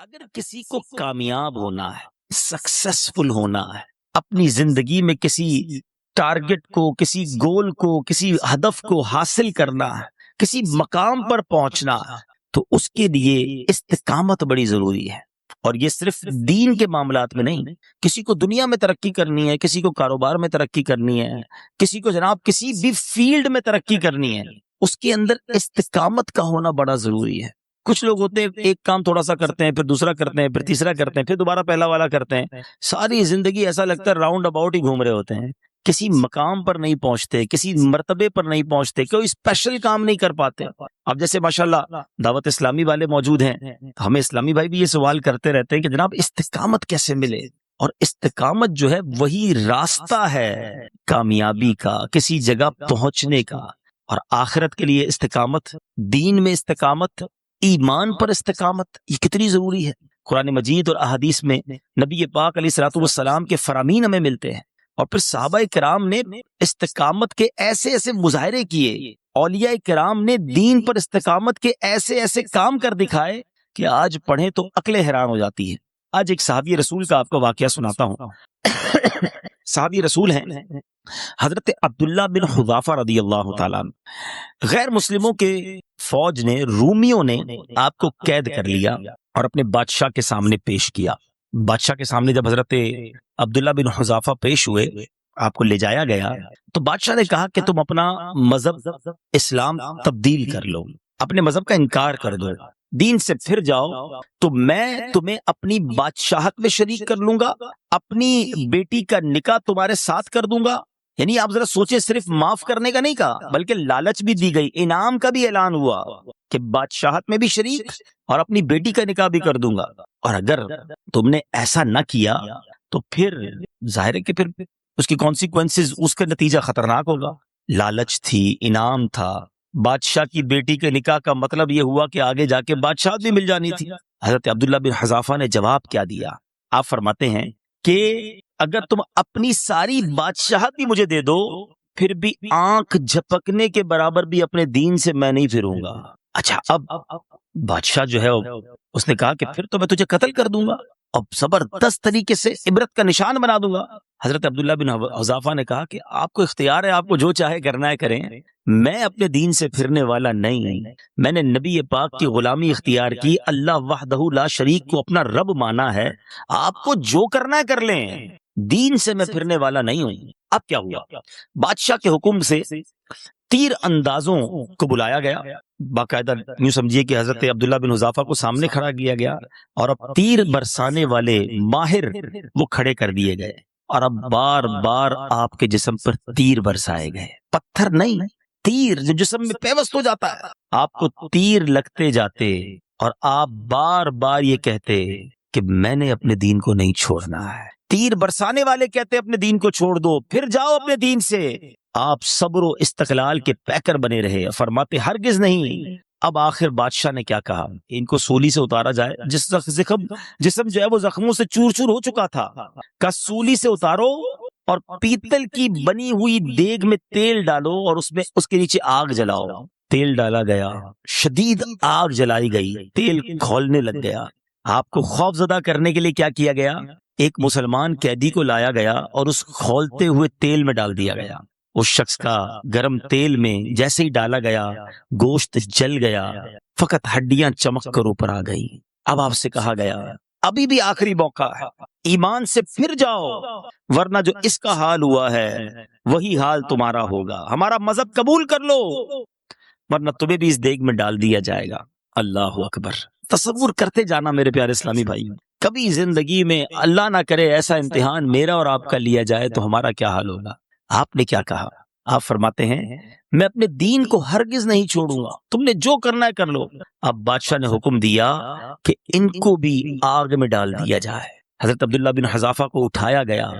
اگر کسی کو کامیاب ہونا ہے، سکسیسفل ہونا ہے، اپنی زندگی میں کسی ٹارگٹ کو، کسی گول کو، کسی ہدف کو حاصل کرنا ہے، کسی مقام پر پہنچنا ہے، تو اس کے لیے استقامت بڑی ضروری ہے۔ اور یہ صرف دین کے معاملات میں نہیں، کسی کو دنیا میں ترقی کرنی ہے، کسی کو کاروبار میں ترقی کرنی ہے، کسی کو جناب کسی بھی فیلڈ میں ترقی کرنی ہے، اس کے اندر استقامت کا ہونا بڑا ضروری ہے۔ کچھ لوگ ہوتے ہیں ایک کام تھوڑا سا کرتے ہیں، پھر دوسرا کرتے ہیں، پھر تیسرا کرتے ہیں، پھر دوبارہ پہلا والا کرتے ہیں، ساری زندگی ایسا لگتا ہے راؤنڈ اباؤٹ ہی گھوم رہے ہوتے ہیں، کسی مقام پر نہیں پہنچتے، کسی مرتبے پر نہیں پہنچتے، کوئی اسپیشل کام نہیں کر پاتے۔ اب جیسے ماشاءاللہ دعوت اسلامی والے موجود ہیں، ہمیں اسلامی بھائی بھی یہ سوال کرتے رہتے ہیں کہ جناب استقامت کیسے ملے؟ اور استقامت جو ہے وہی راستہ ہے کامیابی کا، کسی جگہ پہنچنے کا۔ اور آخرت کے لیے استقامت، دین میں استقامت، ایمان پر استقامت، یہ کتنی ضروری ہے۔ قرآن مجید اور احادیث میں نبی پاک علیہ الصلوۃ والسلام کے فرامین ہمیں ملتے ہیں، اور پھر صحابہ کرام نے استقامت کے ایسے ایسے مظاہرے کیے، اولیاء کرام نے دین پر استقامت کے ایسے ایسے کام کر دکھائے کہ آج پڑھیں تو عقلیں حیران ہو جاتی ہے۔ آج ایک صحابی رسول کا آپ کو واقعہ سناتا ہوں۔ صحابی رسول ہیں حضرت عبداللہ بن حذافہ رضی اللہ تعالیٰ عنہ۔ غیر مسلموں کے فوج نے، رومیوں نے آپ کو قید کر لیا اور اپنے بادشاہ کے سامنے پیش کیا۔ بادشاہ کے سامنے جب حضرت عبداللہ بن حذافہ پیش ہوئے، آپ کو لے جایا گیا، تو بادشاہ نے کہا کہ تم اپنا مذہب اسلام تبدیل کر لو، اپنے مذہب کا انکار کر دو، دین سے پھر جاؤ تو میں تمہیں اپنی بادشاہت میں شریک کر لوں گا، اپنی بیٹی کا نکاح تمہارے ساتھ کر دوں گا۔ یعنی آپ ذرا سوچیں، صرف معاف کرنے کا نہیں کہا، بلکہ لالچ بھی دی گئی، انعام کا بھی اعلان ہوا کہ بادشاہت میں بھی شریک اور اپنی بیٹی کا نکاح بھی کر دوں گا۔ اور اگر تم نے ایسا نہ کیا تو پھر ظاہر ہے کہ پھر اس کی کانسیکوینسز، اس کا نتیجہ خطرناک ہوگا۔ لالچ تھی، انعام تھا، بادشاہ کی بیٹی کے نکاح کا مطلب یہ ہوا کہ آگے جا کے بادشاہت بھی مل جانی تھی۔ حضرت عبداللہ بن حذافہ نے جواب کیا دیا؟ آپ فرماتے ہیں کہ اگر تم اپنی ساری بادشاہت بھی مجھے دے دو، پھر بھی آنکھ جھپکنے کے برابر بھی اپنے دین سے میں نہیں پھروں گا۔ اچھا، اب بادشاہ جو ہے اس نے کہا کہ پھر تو میں تجھے قتل کر دوں گا، اب زبردست طریقے سے عبرت کا نشان بنا دوں گا۔ حضرت عبداللہ بن حذافہ نے کہا کہ آپ کو اختیار ہے، آپ کو جو چاہے کرنا ہے کریں، میں اپنے دین سے پھرنے والا نہیں۔ میں نے نبی پاک کی غلامی اختیار کی، اللہ وحدہ لا شریک کو اپنا رب مانا ہے، آپ کو جو کرنا ہے کر لیں، دین سے میں پھرنے والا نہیں ہوں۔ اب کیا ہوا؟ بادشاہ کے حکم سے تیر اندازوں کو بلایا گیا، باقاعدہ یوں سمجھیے کہ حضرت عبداللہ بن حذافہ کو سامنے کھڑا کیا گیا، اور اب تیر برسانے والے ماہر وہ کھڑے کر دیے گئے، اور اب بار بار آپ کے جسم پر تیر برسائے گئے، پتھر نہیں، تیر جو جسم میں پیوست ہو جاتا ہے، آپ کو تیر لگتے جاتے، اور آپ بار بار یہ کہتے کہ میں نے اپنے دین کو نہیں چھوڑنا ہے۔ تیر برسانے والے کہتے اپنے دین کو چھوڑ دو، پھر جاؤ اپنے دین سے۔ آپ صبر و استقلال کے پیکر بنے رہے، فرماتے ہرگز نہیں۔ اب آخر بادشاہ نے کیا کہا؟ ان کو سولی سے اتارا جائے، جسم جو ہے وہ زخموں سے چور چور ہو چکا تھا، کا سولی سے اتارو اور پیتل کی بنی ہوئی دیگ میں تیل ڈالو اور اس کے نیچے آگ جلاؤ۔ تیل ڈالا گیا، شدید آگ جلائی گئی، تیل کھولنے لگ گیا۔ آپ کو خوف زدہ کرنے کے لیے کیا کیا گیا؟ ایک مسلمان قیدی کو لایا گیا اور اس کھولتے ہوئے تیل میں ڈال دیا گیا۔ اس شخص کا گرم تیل میں جیسے ہی ڈالا گیا، گوشت جل گیا، فقط ہڈیاں چمک کر اوپر آ گئی۔ اب آپ سے کہا گیا ابھی بھی آخری موقع ہے، ایمان سے پھر جاؤ، ورنہ جو اس کا حال ہوا ہے وہی حال تمہارا ہوگا۔ ہمارا مذہب قبول کر لو، ورنہ تمہیں بھی اس دیگ میں ڈال دیا جائے گا۔ اللہ اکبر! تصور کرتے جانا میرے پیارے اسلامی بھائی، کبھی زندگی میں اللہ نہ کرے ایسا امتحان میرا اور آپ کا لیا جائے تو ہمارا کیا حال ہوگا۔ آپ نے کیا کہا؟ آپ فرماتے ہیں میں اپنے دین کو ہرگز نہیں چھوڑوں گا، تم نے جو کرنا ہے کر لو۔ اب بادشاہ نے حکم دیا کہ ان کو بھی آگ میں ڈال دیا جائے۔ حضرت عبداللہ بن حذافہ کو اٹھایا گیا،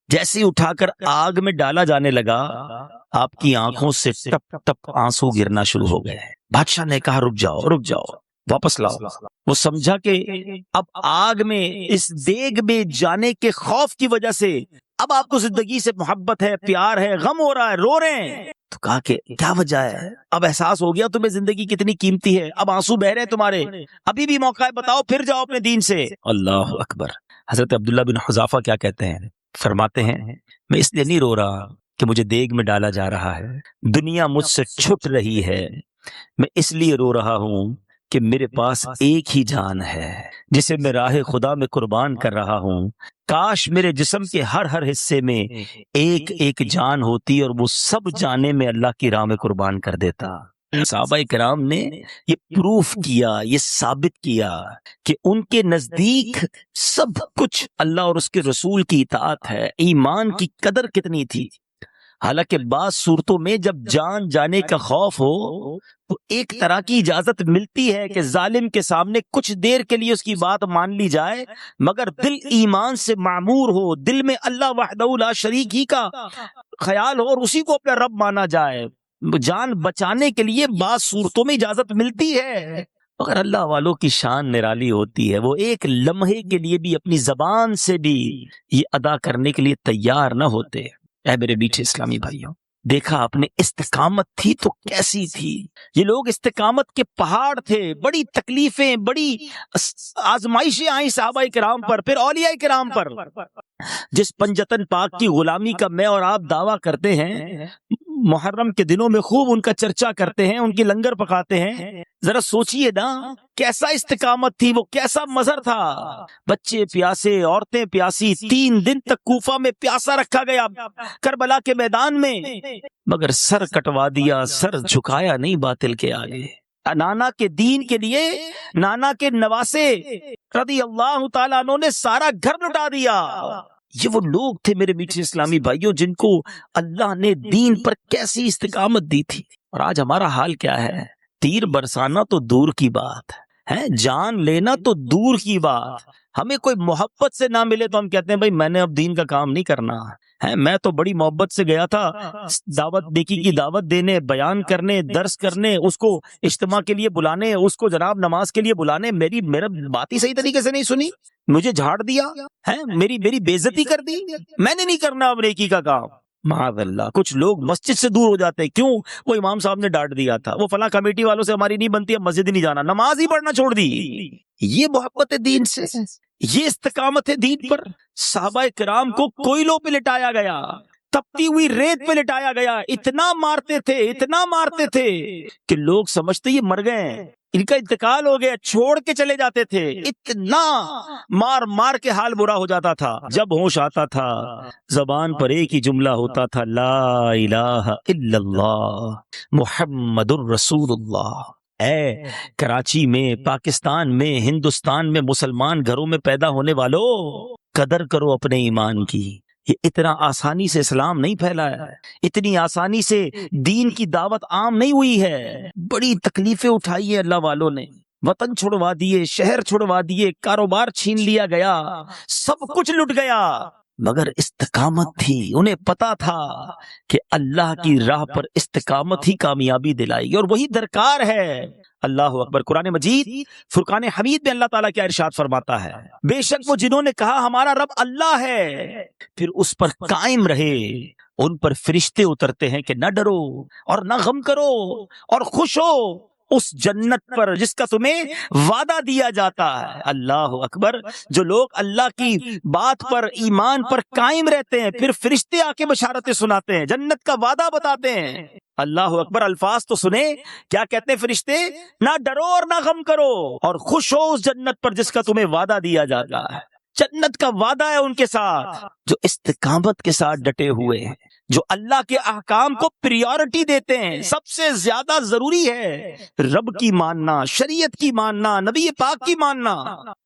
جیسے ہی اٹھا کر آگ میں ڈالا جانے لگا، آپ کی آنکھوں سے ٹپ ٹپ آنسو گرنا شروع ہو گئے۔ بادشاہ نے کہا رک جاؤ رک جاؤ، واپس لاؤ۔ وہ سمجھا کہ اب آگ میں اس دیگ میں جانے کے خوف کی وجہ سے اب آپ کو زندگی سے محبت ہے، پیار ہے، غم ہو رہا ہے، رو رہے ہیں، تو کہا کہ کیا وجہ ہے؟ اب احساس ہو گیا تمہیں زندگی کتنی قیمتی ہے، اب آنسو بہ رہے ہیں تمہارے، ابھی بھی موقع ہے، بتاؤ پھر جاؤ اپنے دین سے۔ اللہ اکبر۔ حضرت عبداللہ بن حذافہ کیا کہتے ہیں؟ فرماتے ہیں میں اس لیے نہیں رو رہا کہ مجھے دیگ میں ڈالا جا رہا ہے، دنیا مجھ سے چھٹ رہی ہے، میں اس لیے رو رہا ہوں کہ میرے پاس ایک ہی جان ہے جسے میں راہ خدا میں قربان کر رہا ہوں، کاش میرے جسم کے ہر حصے میں ایک ایک جان ہوتی اور وہ سب جانے میں اللہ کی راہ میں قربان کر دیتا۔ صحابہ کرام نے یہ پروف کیا، یہ ثابت کیا کہ ان کے نزدیک سب کچھ اللہ اور اس کے رسول کی اطاعت ہے، ایمان کی قدر کتنی تھی۔ حالانکہ بعض صورتوں میں جب جان جانے کا خوف ہو تو ایک طرح کی اجازت ملتی ہے کہ ظالم کے سامنے کچھ دیر کے لیے اس کی بات مان لی جائے، مگر دل ایمان سے معمور ہو، دل میں اللہ وحدہ لا شریک ہی کا خیال ہو اور اسی کو اپنا رب مانا جائے، جان بچانے کے لیے بعض صورتوں میں اجازت ملتی ہے۔ مگر اللہ والوں کی شان نرالی ہوتی ہے، وہ ایک لمحے کے لیے بھی اپنی زبان سے بھی یہ ادا کرنے کے لیے تیار نہ ہوتے۔ اے میرے میٹھے اسلامی بھائیوں، دیکھا آپ نے استقامت تھی تو کیسی تھی؟ یہ لوگ استقامت کے پہاڑ تھے، بڑی تکلیفیں، بڑی آزمائشیں آئیں صحابہ کرام پر، پھر اولیاء کرام پر۔ جس پنجتن پاک کی غلامی کا میں اور آپ دعویٰ کرتے ہیں، محرم کے دنوں میں خوب ان کا چرچا کرتے ہیں، ان کی لنگر پکاتے ہیں، ذرا سوچئے نا کیسا استقامت تھی، وہ کیسا مظہر تھا۔ بچے پیاسے، عورتیں پیاسی، 3 دن تک کوفہ میں پیاسا رکھا گیا، کربلا کے میدان میں، مگر سر کٹوا دیا، سر جھکایا نہیں باطل کے آگے۔ نانا کے دین کے لیے نانا کے نواسے رضی اللہ تعالیٰ عنہ نے سارا گھر لٹا دیا۔ یہ وہ لوگ تھے میرے میٹھے اسلامی بھائیوں جن کو اللہ نے دین پر کیسی استقامت دی تھی۔ اور آج ہمارا حال کیا ہے؟ تیر برسانا تو دور کی بات ہے، جان لینا تو دور کی بات۔ ہمیں کوئی محبت سے نہ ملے تو ہم کہتے ہیں بھائی میں نے اب دین کا کام نہیں کرنا ہے، میں تو بڑی محبت سے گیا تھا دعوت نیکی کی دعوت دینے، بیان کرنے، درس کرنے، اس کو اجتماع کے لیے بلانے، اس کو جناب نماز کے لیے بلانے، میرا بات ہی صحیح طریقے سے نہیں سنی، مجھے جھاڑ دیا ہے، میری بے عزتی کر دی، میں نے نہیں کرنا اب نیکی کا کام۔ معاذ اللہ، کچھ لوگ مسجد سے دور ہو جاتے ہیں، کیوں؟ وہ امام صاحب نے ڈانٹ دیا تھا، وہ فلاں کمیٹی والوں سے ہماری نہیں بنتی، اب مسجد ہی نہیں جانا، نماز ہی پڑھنا چھوڑ دی۔ یہ محبت ہے دین سے، یہ استقامت ہے دین پر۔ صحابہ کرام کو کوئلوں پہ لٹایا گیا، تپتی ہوئی ریت پہ لٹایا گیا، اتنا مارتے تھے کہ لوگ سمجھتے یہ مر گئے، ان کا انتقال ہو گیا، چھوڑ کے چلے جاتے تھے، اتنا مار کے حال برا ہو جاتا تھا۔ جب ہوش آتا تھا زبان پر ایک ہی جملہ ہوتا تھا، لا الہ الا اللہ محمد الرسول اللہ۔ اے کراچی میں، پاکستان میں، ہندوستان میں مسلمان گھروں میں پیدا ہونے والوں، قدر کرو اپنے ایمان کی۔ یہ اتنا آسانی سے اسلام نہیں پھیلا ہے، اتنی آسانی سے دین کی دعوت عام نہیں ہوئی ہے، بڑی تکلیفیں اٹھائی ہے اللہ والوں نے، وطن چھڑوا دیے، شہر چھڑوا دیے، کاروبار چھین لیا گیا، سب کچھ لٹ گیا، مگر استقامت تھی، انہیں پتا تھا کہ اللہ کی راہ پر استقامت ہی کامیابی دلائے گی، اور وہی درکار ہے۔ اللہ اکبر۔ قرآن مجید فرقان حمید میں اللہ تعالیٰ کیا ارشاد فرماتا ہے؟ بے شک وہ جنہوں نے کہا ہمارا رب اللہ ہے، پھر اس پر قائم رہے، ان پر فرشتے اترتے ہیں کہ نہ ڈرو اور نہ غم کرو اور خوش ہو اس جنت پر جس کا تمہیں وعدہ دیا جاتا ہے۔ اللہ اکبر۔ جو لوگ اللہ کی بات پر، ایمان پر قائم رہتے ہیں، پھر فرشتے آ کے بشارتیں سناتے ہیں، جنت کا وعدہ بتاتے ہیں۔ اللہ اکبر۔ الفاظ تو سنیں، کیا کہتے ہیں فرشتے؟ نہ ڈرو اور نہ غم کرو اور خوش ہو اس جنت پر جس کا تمہیں وعدہ دیا جاتا ہے۔ جنت کا وعدہ ہے ان کے ساتھ جو استقامت کے ساتھ ڈٹے ہوئے ہیں، جو اللہ کے احکام کو پریورٹی دیتے ہیں۔ سب سے زیادہ ضروری ہے رب کی ماننا، شریعت کی ماننا، نبی پاک کی ماننا۔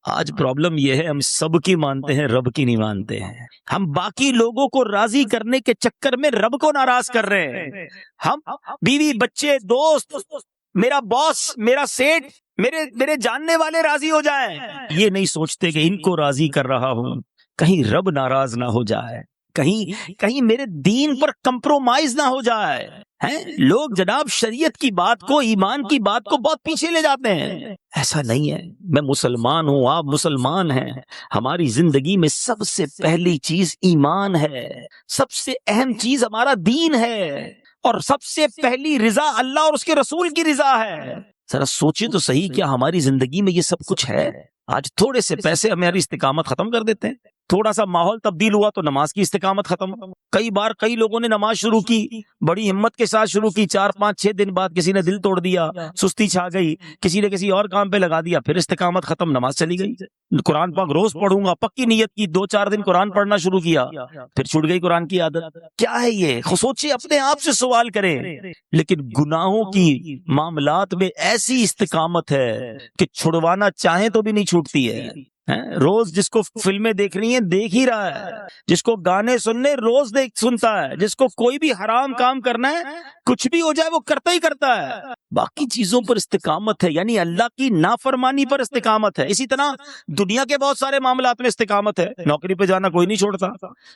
آج پرابلم یہ ہے ہم سب کی مانتے ہیں، رب کی نہیں مانتے ہیں۔ ہم باقی لوگوں کو راضی کرنے کے چکر میں رب کو ناراض کر رہے ہیں۔ ہم بیوی، بچے، دوست، میرا باس، میرا سیٹ، میرے جاننے والے راضی ہو جائیں، یہ نہیں سوچتے کہ ان کو راضی کر رہا ہوں کہیں رب ناراض نہ ہو جائے، کہیں میرے دین پر کمپرومائز نہ ہو جائے۔ لوگ جناب شریعت کی بات کو، ایمان کی بات کو بہت پیچھے لے جاتے ہیں. ایسا نہیں ہے. میں مسلمان ہوں، آپ مسلمان ہیں. ہماری زندگی میں سب سے پہلی چیز ایمان ہے، سب سے اہم چیز ہمارا دین ہے، اور سب سے پہلی رضا اللہ اور اس کے رسول کی رضا ہے. ذرا سوچیں تو صحیح، کیا ہماری زندگی میں یہ سب کچھ ہے؟ آج تھوڑے سے پیسے ہماری استقامت ختم کر دیتے ہیں. تھوڑا سا ماحول تبدیل ہوا تو نماز کی استقامت ختم. کئی بار کئی لوگوں نے نماز شروع کی، بڑی ہمت کے ساتھ شروع کی، 4-5-6 دن بعد کسی نے دل توڑ دیا، سستی چھا گئی، کسی نے کسی اور کام پہ لگا دیا، پھر استقامت ختم، نماز چلی گئی. قرآن پاک روز پڑھوں گا، پکی نیت کی، 2-4 دن قرآن پڑھنا شروع کیا، پھر چھوٹ گئی قرآن کی عادت. کیا ہے یہ؟ سوچے، اپنے آپ سے سوال کریں. لیکن گناہوں کی معاملات میں ایسی استقامت ہے کہ چھڑوانا چاہیں تو بھی نہیں چھوٹتی ہے. روز جس کو فلمیں دیکھنی ہیں دیکھ ہی رہا ہے، جس کو گانے سننے روز سنتا ہے، جس کو کوئی بھی حرام کام کرنا ہے، کچھ بھی ہو جائے وہ کرتا ہی کرتا ہے. باقی چیزوں پر استقامت ہے، یعنی اللہ کی نافرمانی پر استقامت ہے. اسی طرح دنیا کے بہت سارے معاملات میں استقامت ہے. نوکری پہ جانا کوئی نہیں چھوڑتا،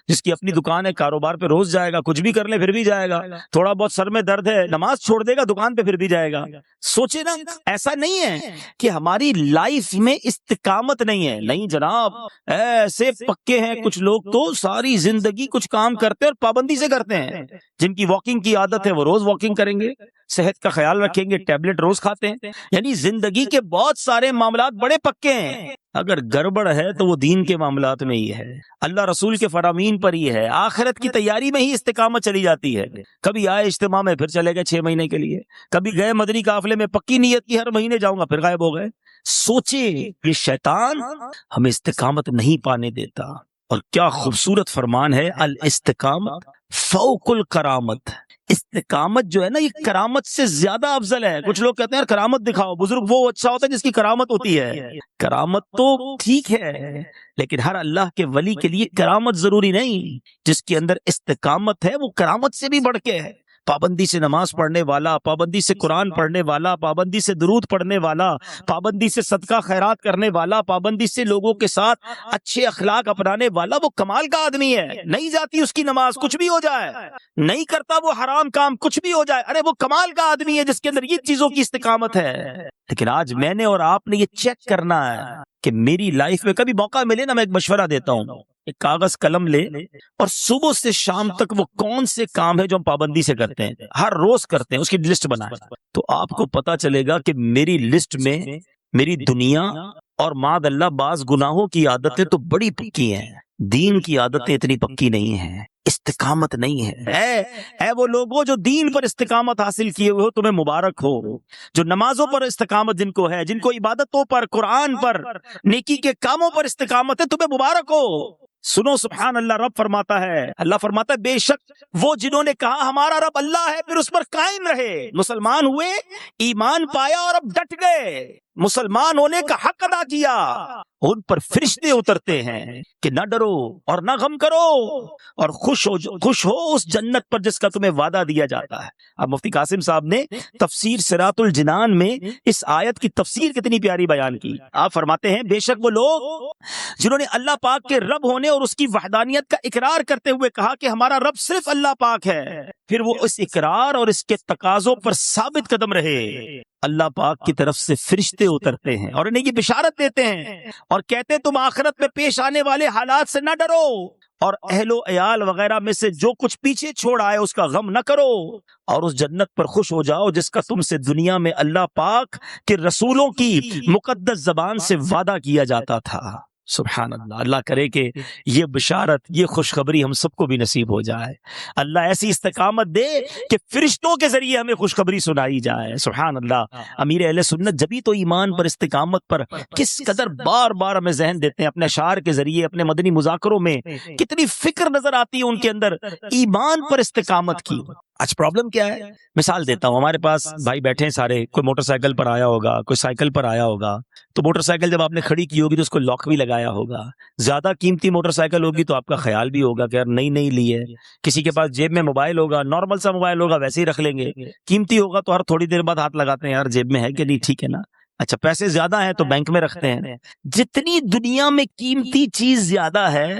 جس کی اپنی دکان ہے کاروبار پہ روز جائے گا، کچھ بھی کر لے پھر بھی جائے گا. تھوڑا بہت سر میں درد ہے، نماز چھوڑ دے گا، دکان پہ پھر بھی جائے گا. سوچے نا، ایسا نہیں ہے کہ ہماری لائف میں استقامت نہیں ہے. نہیں جناب، ایسے پکے ہیں کچھ لوگ تو ساری زندگی کچھ کام کرتے اور پابندی سے کرتے ہیں. جن کی واکنگ کی عادت ہے وہ روز واکنگ کریں گے، صحت کا خیال رکھیں گے، ٹیبلٹ روز کھاتے ہیں. یعنی زندگی کے بہت سارے معاملات بڑے پکے ہیں. اگر گڑبڑ ہے تو وہ دین کے معاملات میں ہی ہے، اللہ رسول کے فرامین پر ہی ہے، آخرت کی تیاری میں ہی استقامت چلی جاتی ہے. کبھی آئے اجتماع میں پھر چلے گئے 6 مہینے کے لیے، کبھی گئے مدنی قافلے میں پکی نیت کی ہر مہینے جاؤں گا، پھر غائب ہو گئے. سوچے، یہ شیطان ہمیں استقامت نہیں پانے دیتا. اور کیا خوبصورت فرمان ہے، الاستقامت فوق الکرامت. استقامت جو ہے نا، یہ کرامت سے زیادہ افضل ہے. کچھ لوگ کہتے ہیں کرامت دکھاؤ، بزرگ وہ اچھا ہوتا ہے جس کی کرامت ہوتی ہے. کرامت تو ٹھیک ہے، لیکن ہر اللہ کے ولی کے لیے کرامت ضروری نہیں. جس کے اندر استقامت ہے وہ کرامت سے بھی بڑھ کے ہے. پابندی سے نماز پڑھنے والا، پابندی سے قرآن پڑھنے والا، پابندی سے درود پڑھنے والا، پابندی سے صدقہ خیرات کرنے والا، پابندی سے لوگوں کے ساتھ اچھے اخلاق اپنانے والا، وہ کمال کا آدمی ہے. نہیں جاتی اس کی نماز، کچھ بھی ہو جائے، نہیں کرتا وہ حرام کام، کچھ بھی ہو جائے، ارے وہ کمال کا آدمی ہے جس کے اندر یہ چیزوں کی استقامت ہے. لیکن آج میں نے اور آپ نے یہ چیک کرنا ہے کہ میری لائف میں کبھی موقع ملے نا، میں ایک مشورہ دیتا ہوں، ایک کاغذ قلم لے اور صبح سے شام تک وہ کون سے کام ہے جو ہم پابندی سے کرتے ہیں، ہر روز کرتے ہیں، اس کی لسٹ بنائیں. تو آپ کو پتا چلے گا کہ میری لسٹ میں میری دنیا اور معاذ اللہ بعض گناہوں کی عادتیں تو بڑی پکی ہیں، دین کی عادتیں اتنی پکی نہیں ہیں، استقامت نہیں ہے. اے وہ لوگوں جو دین پر استقامت حاصل کیے ہوئے ہو، تمہیں مبارک ہو. جو نمازوں پر استقامت جن کو ہے، جن کو عبادتوں پر، قرآن پر، نیکی کے کاموں پر استقامت ہے، تمہیں مبارک ہو. سنو سبحان اللہ، رب فرماتا ہے، اللہ فرماتا ہے بے شک وہ جنہوں نے کہا ہمارا رب اللہ ہے، پھر اس پر قائم رہے، مسلمان ہوئے، ایمان پایا اور اب ڈٹ گئے، مسلمان ہونے کا حق ادا کیا، ان پر فرشتے اترتے ہیں کہ نہ ڈرو اور نہ غم کرو اور خوش ہو اس جنت پر جس کا تمہیں وعدہ دیا جاتا ہے. اب مفتی قاسم صاحب نے تفسیر صراط الجنان میں اس آیت کی تفسیر کتنی پیاری بیان کی. آپ فرماتے ہیں بے شک وہ لوگ جنہوں نے اللہ پاک کے رب ہونے اور اس کی وحدانیت کا اقرار کرتے ہوئے کہا کہ ہمارا رب صرف اللہ پاک ہے، پھر وہ اس اقرار اور اس کے تقاضوں پر ثابت قدم رہے، اللہ پاک کی طرف سے فرشتے اترتے ہیں اور انہیں یہ بشارت دیتے ہیں اور کہتے ہیں تم آخرت میں پیش آنے والے حالات سے نہ ڈرو اور اہل و عیال وغیرہ میں سے جو کچھ پیچھے چھوڑ آئے اس کا غم نہ کرو اور اس جنت پر خوش ہو جاؤ جس کا تم سے دنیا میں اللہ پاک کے رسولوں کی مقدس زبان سے وعدہ کیا جاتا تھا. سبحان اللہ. اللہ کرے کہ یہ بشارت، یہ خوشخبری ہم سب کو بھی نصیب ہو جائے. اللہ ایسی استقامت دے کہ فرشتوں کے ذریعے ہمیں خوشخبری سنائی جائے. سبحان اللہ. امیر اہل سنت جبھی تو ایمان پر، استقامت پر کس قدر بار بار ہمیں ذہن دیتے ہیں، اپنے اشعار کے ذریعے، اپنے مدنی مذاکروں میں کتنی فکر نظر آتی ہے ان کے اندر ایمان پر استقامت کی. آج پرابلم کیا ہے؟ مثال دیتا ہوں، ہمارے پاس بھائی بیٹھے ہیں سارے، کوئی موٹر سائیکل پر آیا ہوگا، کوئی سائیکل پر آیا ہوگا، تو موٹر سائیکل جب آپ نے کھڑی کی ہوگی تو اس کو لاک بھی لگایا ہوگا. زیادہ قیمتی موٹر سائیکل ہوگی تو آپ کا خیال بھی ہوگا کہ یار نئی لی ہے. کسی کے پاس جیب میں موبائل ہوگا، نارمل سا موبائل ہوگا ویسے ہی رکھ لیں گے. قیمتی ہوگا تو ہر تھوڑی دیر بعد ہاتھ لگاتے ہیں، یار جیب میں ہے کہ نہیں، ٹھیک ہے نا. اچھا پیسے زیادہ ہیں تو بینک میں رکھتے ہیں. جتنی دنیا میں قیمتی چیز زیادہ ہے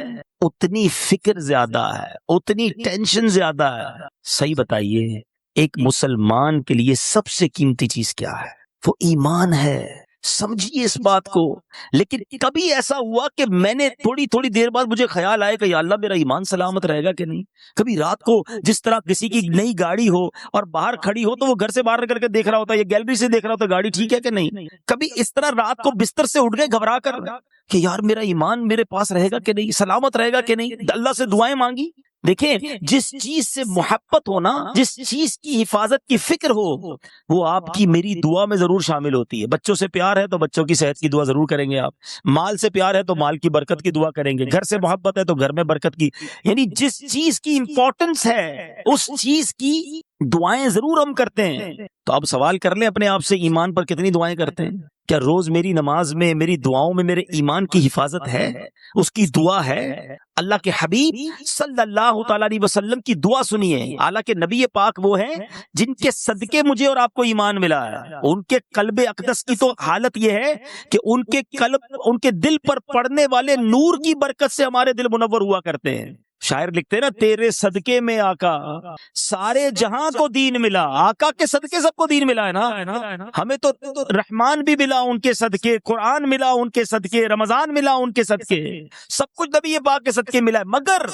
اتنی فکر زیادہ ہے، اتنی ٹینشن زیادہ ہے. صحیح بتائیے، ایک مسلمان کے لیے سب سے قیمتی چیز کیا ہے؟ وہ ایمان ہے. سمجھیے اس بات کو. لیکن کبھی ایسا ہوا کہ میں نے تھوڑی دیر بعد مجھے خیال آئے کہ یا اللہ میرا ایمان سلامت رہے گا کہ نہیں؟ کبھی رات کو جس طرح کسی کی نئی گاڑی ہو اور باہر کھڑی ہو تو وہ گھر سے باہر کر کے دیکھ رہا ہوتا ہے، یہ گیلری سے دیکھ رہا ہوتا ہے گاڑی ٹھیک ہے کہ نہیں. کبھی اس طرح رات کو بستر سے اٹھ گئے گھبرا کر کہ یار میرا ایمان میرے پاس رہے گا کہ نہیں، سلامت رہے گا کہ نہیں، اللہ سے دعائیں مانگی. دیکھیں جس چیز سے محبت ہونا، جس چیز کی حفاظت کی فکر ہو، وہ آپ کی میری دعا میں ضرور شامل ہوتی ہے. بچوں سے پیار ہے تو بچوں کی صحت کی دعا ضرور کریں گے آپ. مال سے پیار ہے تو مال کی برکت کی دعا کریں گے. گھر سے محبت ہے تو گھر میں برکت کی. یعنی جس چیز کی امپورٹنس ہے اس چیز کی دعائیں ضرور ہم کرتے ہیں. تو آپ سوال کر لیں اپنے آپ سے، ایمان پر کتنی دعائیں کرتے ہیں؟ کیا روز میری نماز میں، میری دعاؤں میں میرے ایمان کی حفاظت ہے، اس کی دعا ہے؟ اللہ کے حبیب صلی اللہ تعالیٰ علیہ وسلم کی دعا سنیے. حالانکہ نبی پاک وہ ہیں جن کے صدقے مجھے اور آپ کو ایمان ملا ہے. ان کے قلب اقدس کی تو حالت یہ ہے کہ ان کے قلب، ان کے دل پر پڑنے والے نور کی برکت سے ہمارے دل منور ہوا کرتے ہیں. شاعر لکھتے ہیں نا، تیرے صدقے میں آقا سارے جہاں کو دین ملا. آقا کے صدقے سب کو دین ملا ہے نا. ہمیں تو رحمان بھی ملا ان کے صدقے، قرآن ملا ان کے صدقے، رمضان ملا ان کے صدقے، سب کچھ نبی پاک کے صدقے ملا ہے. مگر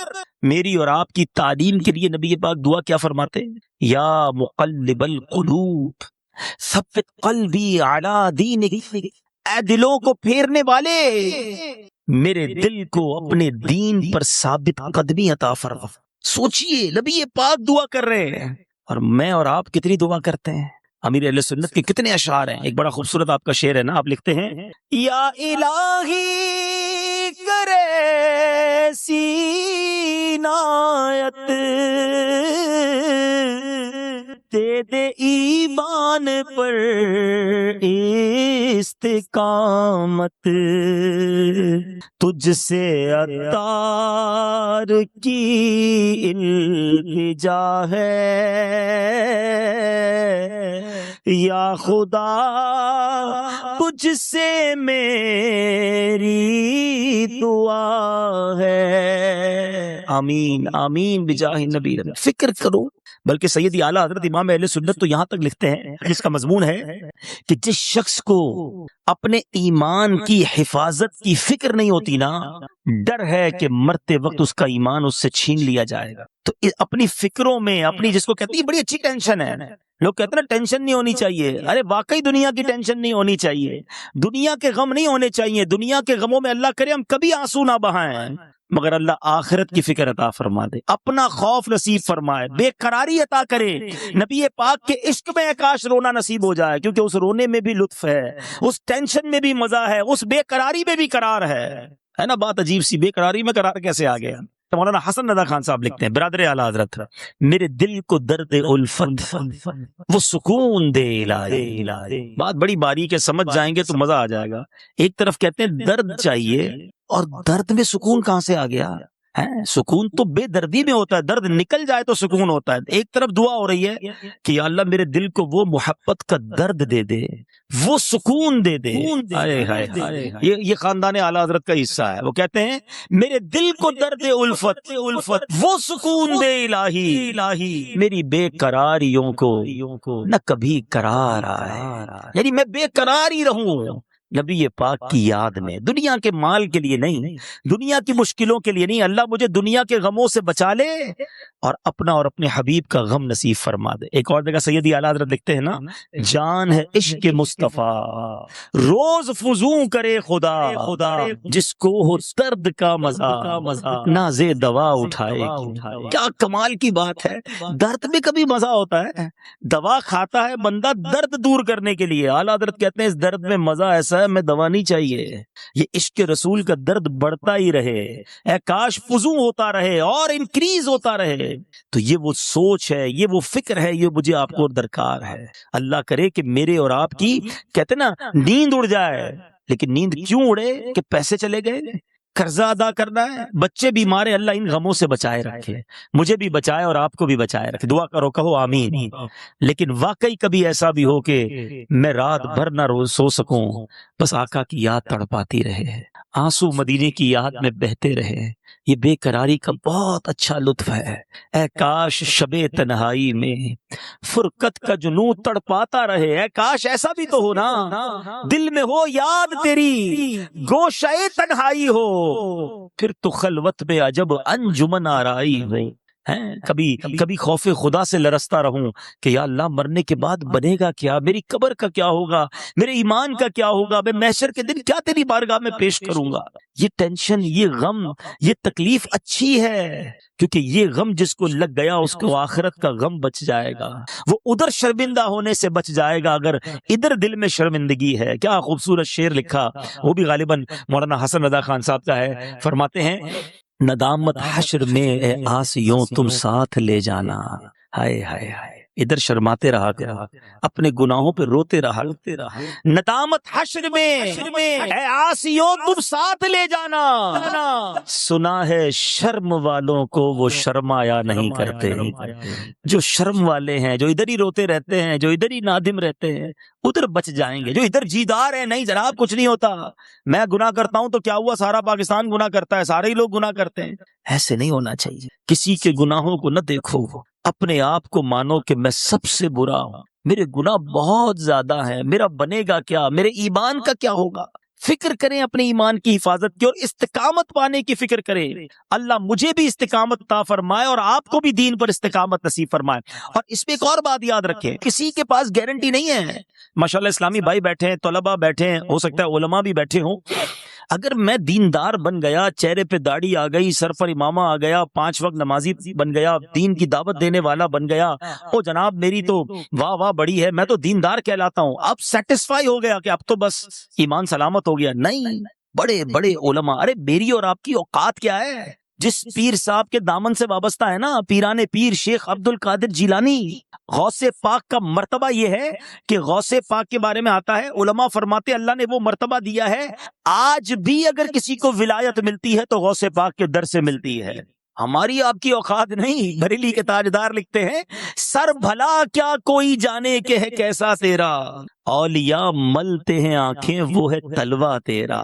میری اور آپ کی تعلیم کے لیے نبی پاک دعا کیا فرماتے ہیں؟ یا مقلب القلوب ثبت قلبی علی دینک. اے دلوں کو پھیرنے والے، میرے دل کو اپنے دین پر ثابت قدمی عطا فرما. سوچئے نبی پاک دعا کر رہے ہیں اور میں اور آپ کتنی دعا کرتے ہیں. امیر اہل سنت کے کتنے اشعار ہیں. ایک بڑا خوبصورت آپ کا شعر ہے نا، آپ لکھتے ہیں یا الہی کرے سی عنایت دے دے ایمان پر استقامت، تجھ سے عطار کی التجا ہے یا خدا، تجھ سے میری دعا ہے. آمین آمین بجاہ نبی. فکر کرو. بلکہ سیدی اعلیٰ حضرت امام اہل سنت تو یہاں تک لکھتے ہیں، جس کا مضمون ہے کہ جس شخص کو اپنے ایمان کی حفاظت کی فکر نہیں ہوتی نا، ڈر ہے کہ مرتے وقت اس کا ایمان اس سے چھین لیا جائے گا. تو اپنی فکروں میں، اپنی جس کو کہتے ہیں بڑی اچھی ٹینشن ہے، لوگ کہتے ہیں نا ٹینشن نہیں ہونی چاہیے. ارے واقعی دنیا کی ٹینشن نہیں ہونی چاہیے، دنیا کے غم نہیں ہونے چاہیے. دنیا کے غموں میں اللہ کرے ہم کبھی آنسو نہ بہائیں، مگر اللہ آخرت کی فکر عطا فرما دے، اپنا خوف نصیب فرمائے، بے قراری عطا کرے. نبی پاک کے عشق میں کاش رونا نصیب ہو جائے، کیونکہ اس رونے میں بھی لطف ہے، اس ٹینشن میں بھی مزہ ہے، اس بے قراری میں بھی قرار ہے نا. بات عجیب سی، بے قراری میں قرار کیسے آ گیا؟ تو مولانا حسن رضا خان صاحب لکھتے ہیں، برادر اعلیٰ حضرت، میرے دل کو درد الفت وہ سکون دے الہی. بات بڑی باریک ہے، سمجھ جائیں گے تو مزہ آ جائے گا. ایک طرف کہتے ہیں درد چاہیے، اور درد میں سکون کہاں سے آ گیا؟ سکون تو بے دردی میں ہوتا ہے، درد نکل جائے تو سکون ہوتا ہے. ایک طرف دعا ہو رہی ہے کہ یا اللہ میرے دل کو وہ محبت کا درد دے دے، وہ سکون دے دے. یہ خاندان اعلیٰ حضرت کا حصہ ہے. وہ کہتے ہیں میرے دل کو درد الفت وہ سکون دے الہی، میری بے قراریوں کو نہ کبھی قرار آئے. یعنی میں بے قرار ہی رہوں نبی پاک کی یاد میں، دنیا کے مال کے لیے نہیں، دنیا کی مشکلوں کے لیے نہیں. اللہ مجھے دنیا کے غموں سے بچا لے اور اپنا اور اپنے حبیب کا غم نصیب فرما دے. ایک اور جگہ سیدی اعلیٰ حضرت لکھتے ہیں نا، جان ہے عشق مصطفیٰ روز فزوں کرے خدا، جس کو ہو درد کا مزہ ناز دوا اٹھائے. کیا کمال کی بات ہے. درد میں کبھی مزہ ہوتا ہے؟ دوا کھاتا ہے بندہ درد دور کرنے کے لیے. اعلیٰ حضرت کہتے ہیں اس درد میں مزہ ایسا ہے میں دوا نہیں چاہیے، یہ عشق رسول کا درد بڑھتا ہی رہے، اے کاش فزوں ہوتا رہے اور انکریز ہوتا رہے. تو یہ وہ سوچ ہے، یہ وہ فکر ہے، یہ مجھے آپ کو درکار ہے. اللہ کرے کہ میرے اور آپ کی کہتے نا نیند اڑ جائے. لیکن نیند کیوں اڑے؟ کہ پیسے چلے گئے، قرضہ ادا کرنا ہے، بچے بیمار ہیں، اللہ ان غموں سے بچائے رکھے، مجھے بھی بچائے اور آپ کو بھی بچائے رکھے. دعا کرو، کہو آمین. لیکن واقعی کبھی ایسا بھی ہو کہ میں رات بھر نہ سو سکوں، بس آقا کی یاد تڑپاتی رہے، آنسو مدینے کی یاد میں بہتے رہے. یہ بے قراری کا بہت اچھا لطف ہے۔ اے کاش شب تنہائی میں فرقت کا جنون تڑپاتا رہے، اے کاش ایسا بھی تو ہو نا، دل میں ہو یاد تیری گوشہ تنہائی ہو، پھر تو خلوت میں عجب انجمن آرائی ہو۔ کبھی خوف خدا سے لرزتا رہوں کہ یا اللہ مرنے کے بعد بنے گا کیا، میری قبر کا کیا ہوگا، میرے ایمان کا کیا ہوگا، میں محشر کے دن کیا تیری بارگاہ میں پیش کروں گا۔ یہ ٹینشن، یہ غم، یہ تکلیف اچھی ہے، کیونکہ یہ غم جس کو لگ گیا اس کو آخرت کا غم بچ جائے گا، وہ ادھر شرمندہ ہونے سے بچ جائے گا اگر ادھر دل میں شرمندگی ہے۔ کیا خوبصورت شعر لکھا، وہ بھی غالباً مولانا حسن رضا خان صاحب کا ہے۔ فرماتے ہیں ندامت حشر میں اے آسیوں تم ساتھ لے جانا، ہائے ہائے ہائے، ادھر شرماتے رہا کرا، اپنے گناہوں پہ روتے رہا۔ ندامت حشر میں اے آسیوں تم ساتھ لے جانا، سنا ہے شرم والوں کو وہ شرمایا نہیں کرتے۔ جو شرم والے ہیں، جو ادھر ہی روتے رہتے ہیں، جو ادھر ہی نادم رہتے ہیں، ادھر بچ جائیں گے۔ جو ادھر جیدار ہیں، نہیں جناب کچھ نہیں ہوتا، میں گناہ کرتا ہوں تو کیا ہوا، سارا پاکستان گناہ کرتا ہے، سارے ہی لوگ گناہ کرتے ہیں، ایسے نہیں ہونا چاہیے۔ کسی کے گناہوں کو نہ دیکھو، اپنے آپ کو مانو کہ میں سب سے برا ہوں، میرے گناہ بہت زیادہ ہیں، میرا بنے گا کیا، میرے ایمان کا کیا ہوگا۔ فکر کریں اپنے ایمان کی حفاظت کی اور استقامت پانے کی فکر کریں۔ اللہ مجھے بھی استقامت عطا فرمائے اور آپ کو بھی دین پر استقامت نصیب فرمائے۔ اور اس پہ ایک اور بات یاد رکھیں، کسی کے پاس گارنٹی نہیں ہے۔ ماشاءاللہ اسلامی بھائی بیٹھے ہیں، طلباء بیٹھے ہیں، ہو سکتا ہے علماء بھی بیٹھے ہوں۔ اگر میں دیندار بن گیا، چہرے پہ داڑھی آ گئی، سر پر امامہ آ گیا، 5 وقت نمازی بن گیا، دین کی دعوت دینے والا بن گیا، او جناب میری تو واہ واہ بڑی ہے، میں تو دیندار کہلاتا ہوں، اب سیٹسفائی ہو گیا کہ اب تو بس ایمان سلامت ہو گیا۔ نہیں، بڑے بڑے علماء، ارے میری اور آپ کی اوقات کیا ہے؟ جس پیر صاحب کے دامن سے وابستہ ہے نا، پیران پیر شیخ عبد القادر جیلانی، غوث پاک کا مرتبہ یہ ہے کہ غوث پاک کے بارے میں آتا ہے، علماء فرماتے اللہ نے وہ مرتبہ دیا ہے، آج بھی اگر کسی کو ولایت ملتی ہے تو غوث پاک کے در سے ملتی ہے۔ ہماری آپ کی اوقات نہیں۔ بریلی کے تاجدار لکھتے ہیں، سر بھلا کیا کوئی جانے کہ ہے کیسا تیرا، اولیاء ملتے ہیں آنکھیں وہ ہے تلوہ تیرا۔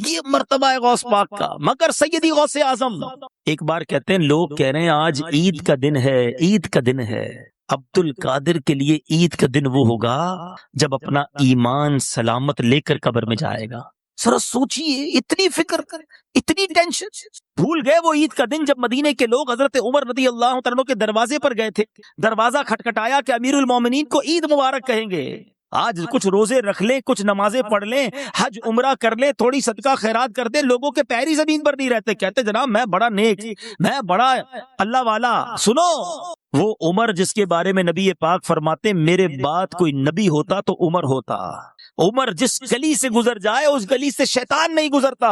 یہ مرتبہ ہے غوث پاک کا، مگر سیدی غوث اعظم ایک بار کہتے ہیں، لوگ کہہ رہے ہیں آج عید کا دن ہے، عید کا دن ہے۔ عبد القادر کے لیے عید کا دن وہ ہوگا جب اپنا ایمان سلامت لے کر قبر میں جائے گا۔ ذرا سوچئے، اتنی فکر، اتنی ٹینشن، بھول گئے وہ عید کا دن جب مدینے کے لوگ حضرت عمر رضی اللہ عنہ کے دروازے پر گئے تھے، دروازہ کھٹکھٹایا کہ امیر المومنین کو عید مبارک کہیں گے۔ آج کچھ روزے رکھ لیں، کچھ نمازیں پڑھ لیں، حج عمرہ کر لیں، تھوڑی صدقہ خیرات کر دیں، لوگوں کے پیری زمین پر نہیں رہتے، کہتے جناب میں بڑا نیک، میں بڑا اللہ والا۔ سنو، وہ عمر جس کے بارے میں نبی پاک فرماتے میرے بعد کوئی نبی ہوتا تو عمر ہوتا، عمر جس گلی سے گزر جائے اس گلی سے شیطان نہیں گزرتا،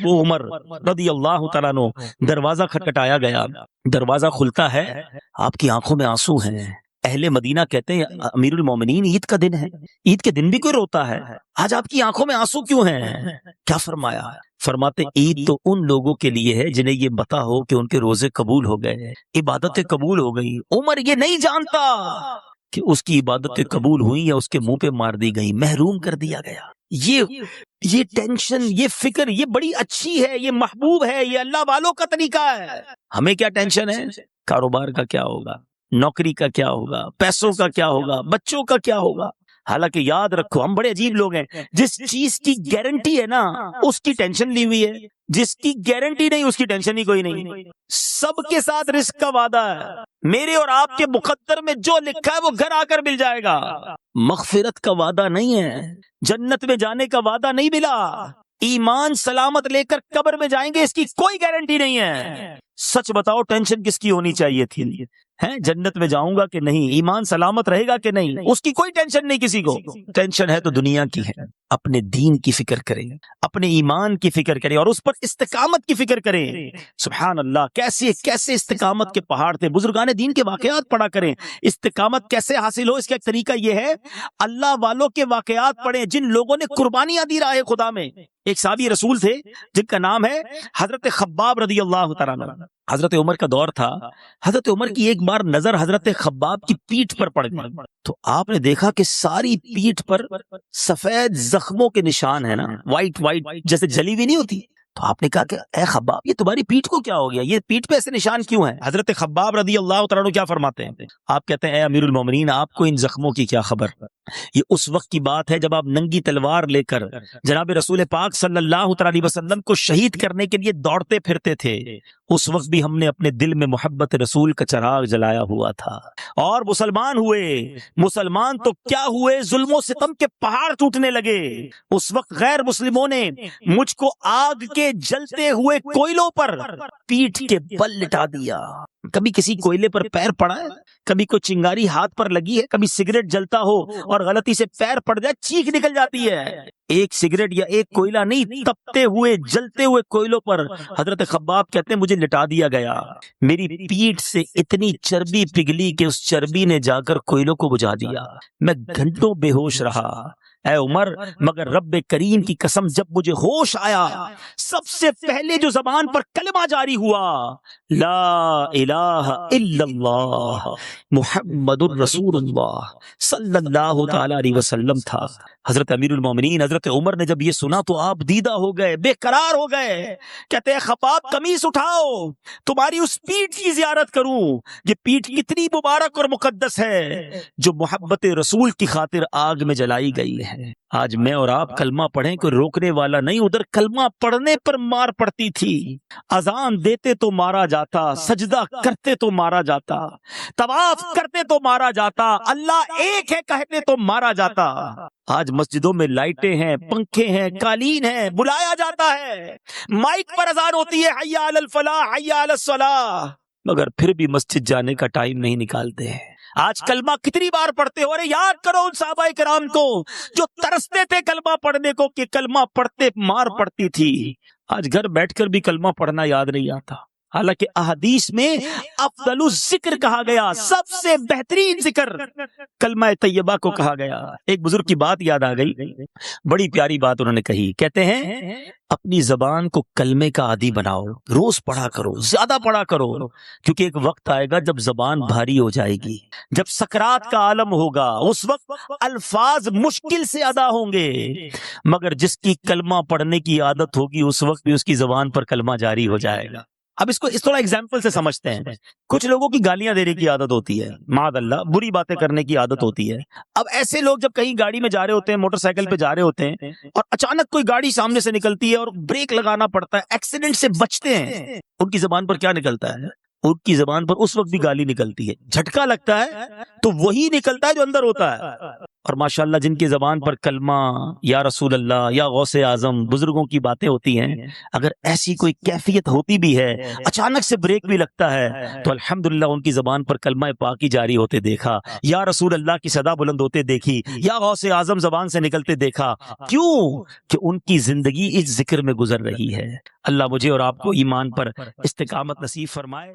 وہ عمر رضی اللہ تعالیٰ عنہ۔ دروازہ کھٹکھٹایا گیا، دروازہ کھلتا ہے، آپ کی آنکھوں میں آنسو ہیں۔ اہل مدینہ کہتے ہیں امیر المومنین عید کا دن ہے، عید کے دن بھی کوئی روتا ہے، آج آپ کی آنکھوں میں آنسو کیوں ہیں؟ کیا فرمایا؟ فرماتے عید تو ان لوگوں کے لیے ہے جنہیں یہ پتا ہو کہ ان کے روزے قبول ہو گئے، عبادتیں قبول ہو گئی۔ عمر یہ نہیں جانتا کہ اس کی عبادتیں قبول ہوئی یا اس کے منہ پہ مار دی گئی، محروم کر دیا گیا۔ یہ ٹینشن، یہ فکر، یہ بڑی اچھی ہے، یہ محبوب ہے، یہ اللہ والوں کا طریقہ ہے۔ ہمیں کیا ٹینشن ہے؟ کاروبار کا کیا ہوگا، نوکری کا کیا ہوگا، پیسوں کا کیا ہوگا، بچوں کا کیا ہوگا۔ حالانکہ یاد رکھو ہم بڑے عجیب لوگ ہیں، جس چیز کی گارنٹی ہے نا اس کی ٹینشن لی ہوئی ہے، جس کی گارنٹی نہیں اس کی ٹینشن ہی کوئی نہیں۔ سب کے ساتھ رزق کا وعدہ ہے، میرے اور آپ کے مقدر میں جو لکھا ہے وہ گھر آ کر مل جائے گا۔ مغفرت کا وعدہ نہیں ہے، جنت میں جانے کا وعدہ نہیں ملا، ایمان سلامت لے کر قبر میں جائیں گے اس کی کوئی گارنٹی نہیں ہے۔ سچ بتاؤ ٹینشن کس کی ہونی چاہیے تھی؟ جنت میں جاؤں گا کہ نہیں، ایمان سلامت رہے گا کہ نہیں، اس کی کوئی ٹینشن نہیں کسی کو۔ ٹینشن ہے تو دنیا کی ہے۔ اپنے دین کی فکر کریں، اپنے ایمان کی فکر کریں اور اس پر استقامت کی فکر کریں۔ سبحان اللہ، کیسے کیسے استقامت کے پہاڑ تھے، بزرگان دین کے واقعات پڑھا کریں۔ استقامت کیسے حاصل ہو اس کا ایک طریقہ یہ ہے، اللہ والوں کے واقعات پڑھیں جن لوگوں نے قربانیاں دی راہ خدا میں۔ ایک صحابی رسول تھے جن کا نام ہے حضرت خباب رضی اللہ تعالیٰ عنہ۔ حضرت عمر کا دور تھا، حضرت عمر کی ایک بار نظر حضرت خباب کی پیٹھ پر پڑ گئی تو آپ نے دیکھا کہ ساری پیٹھ پر سفید زخموں کے نشان ہیں نا، وائٹ جیسے جلی ہوئی نہیں ہوتی، تو آپ نے کہا کہ اے خباب یہ تمہاری پیٹھ کو کیا ہو گیا, یہ پیٹھ پہ ایسے نشان کیوں ہیں؟ حضرت خباب رضی اللہ تعالیٰ عنہ کیا فرماتے ہیں؟ آپ کہتے ہیں اے امیر المومنین آپ کو ان زخموں کی کیا خبر, یہ اس وقت کی بات ہے جب آپ ننگی تلوار لے کر جناب رسول پاک صلی اللہ تعالیٰ علیہ وسلم کو شہید کرنے کے لیے دوڑتے پھرتے تھے. اس وقت بھی ہم نے اپنے دل میں محبت رسول کا چراغ جلایا ہوا تھا اور مسلمان ہوئے. مسلمان تو کیا ہوئے, ظلم و ستم کے پہاڑ ٹوٹنے لگے. اس وقت غیر مسلموں نے مجھ کو آگ کے جلتے ہوئے کوئلوں پر پیٹھ کے بل لٹا دیا. کبھی کسی کوئلے پر پیر پڑا ہے, کبھی کوئی چنگاری ہاتھ پر لگی ہے, کبھی سگریٹ جلتا ہو اور غلطی سے پیر پڑ جائے چیخ نکل جاتی ہے. ایک سگریٹ یا ایک کوئلہ نہیں, تپتے ہوئے جلتے ہوئے کوئلوں پر حضرت خباب کہتے ہیں مجھے لٹا دیا گیا. میری پیٹھ سے اتنی چربی پگھلی کہ اس چربی نے جا کر کوئلوں کو بجھا دیا. میں گھنٹوں بے ہوش رہا اے عمر, مگر رب کریم کی قسم جب مجھے ہوش آیا سب سے پہلے جو زبان پر کلمہ جاری ہوا لا الہ الا اللہ محمد الرسول اللہ صلی اللہ تعالی علیہ وسلم تھا. حضرت امیر المومنین حضرت عمر نے جب یہ سنا تو آپ دیدہ ہو گئے, بے قرار ہو گئے. کہتے ہیں خباب قمیص اٹھاؤ, تمہاری اس پیٹھ کی زیارت کروں. یہ پیٹھ کتنی مبارک اور مقدس ہے جو محبت رسول کی خاطر آگ میں جلائی گئی ہے. آج میں اور آپ کلمہ پڑھیں کوئی روکنے والا نہیں, ادھر کلمہ پڑھنے پر مار پڑتی تھی. اذان دیتے تو مارا جاتا, سجدہ کرتے تو مارا جاتا, طواف کرتے تو مارا جاتا, اللہ ایک ہے کہتے تو مارا جاتا. آج مسجدوں میں لائٹیں ہیں, پنکھے ہیں, قالین ہیں, بلایا جاتا ہے, مائک پر اذان ہوتی ہے حی علی الفلاح حی علی الصلاح, مگر پھر بھی مسجد جانے کا ٹائم نہیں نکالتے ہیں. آج کلمہ کتنی بار پڑھتے ہو, ارے یاد کرو ان صحابہ کرام کو جو ترستے تھے کلمہ پڑھنے کو کہ کلمہ پڑھتے مار پڑتی تھی. آج گھر بیٹھ کر بھی کلمہ پڑھنا یاد نہیں آتا, حالانکہ احادیث میں افضل الذکر کہا گیا, سب سے بہترین ذکر کلمہ طیبہ کو کہا گیا. ایک بزرگ کی بات یاد آ گئی, بڑی پیاری بات انہوں نے کہی. کہتے ہیں اپنی زبان کو کلمے کا عادی بناؤ, روز پڑھا کرو, زیادہ پڑھا کرو, کیونکہ ایک وقت آئے گا جب زبان بھاری ہو جائے گی, جب سکرات کا عالم ہوگا اس وقت الفاظ مشکل سے ادا ہوں گے, مگر جس کی کلمہ پڑھنے کی عادت ہوگی اس وقت بھی اس کی زبان پر کلمہ جاری ہو جائے گا. اب اس کو اس طرح ایگزامپل سے سمجھتے ہیں. کچھ لوگوں کی گالیاں دینے کی عادت ہوتی ہے, معاذ اللہ بری باتیں کرنے کی عادت ہوتی ہے. اب ایسے لوگ جب کہیں گاڑی میں جا رہے ہوتے ہیں, موٹر سائیکل پہ جا رہے ہوتے ہیں اور اچانک کوئی گاڑی سامنے سے نکلتی ہے اور بریک لگانا پڑتا ہے, ایکسیڈنٹ سے بچتے ہیں, ان کی زبان پر کیا نکلتا ہے؟ ان کی زبان پر اس وقت بھی گالی نکلتی ہے. جھٹکا لگتا ہے تو وہی نکلتا ہے جو اندر ہوتا ہے. اور ماشاءاللہ جن کی زبان پر کلمہ یا رسول اللہ یا غوث اعظم بزرگوں کی باتیں ہوتی ہیں, اگر ایسی کوئی کیفیت ہوتی بھی ہے, اچانک سے بریک بھی لگتا ہے, تو الحمدللہ ان کی زبان پر کلمہ پاکی جاری ہوتے دیکھا, یا رسول اللہ کی صدا بلند ہوتے دیکھی, یا غوث اعظم زبان سے نکلتے دیکھا. کیوں کہ ان کی زندگی اس ذکر میں گزر رہی ہے. اللہ مجھے اور آپ کو ایمان پر استقامت نصیب فرمائے.